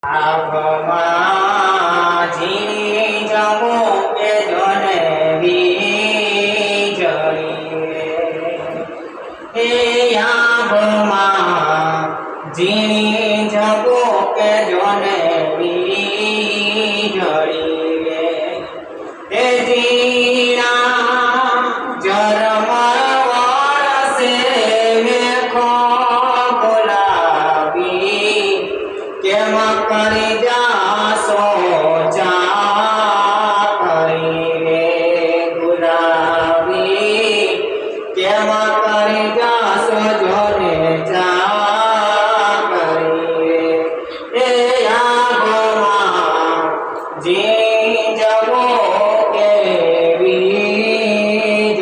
આંખમાં ઝીણી જમો કે જોને વીજળી એ આંખમાં ઝીણી જમો કે જોને વીજળી એ ઝીણા ઝરમર વરસે મેઘો બોલાવી કેમ કરી જાશો જા કરી રે ગુલાબી કેમ કરી જાશો જોને જા કરી રે એ આંખમાં ઝીણી જગો કે વીજળી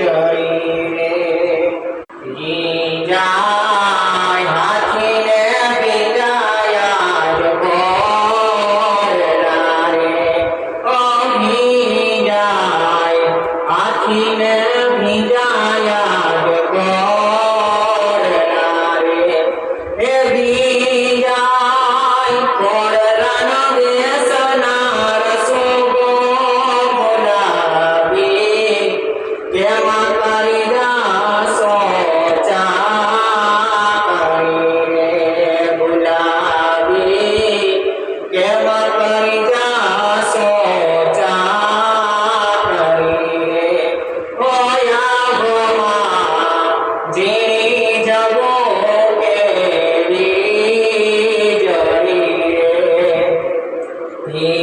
રે જાય હાથીને ભીજાયા જ ગોરલા રે ઓ ભીજાય હાથીને ભીજાયા જ ગોરલા રે એ ભીજાય ગોરલાનો બેસનાર સુગો બોલાવી કેમ કરી જાશો જા કરી રે ગુલાબી કેમ કરી જાશો જા કરી રે ઓયા ગોમાં ઝીણી જગો કે વીજળી રે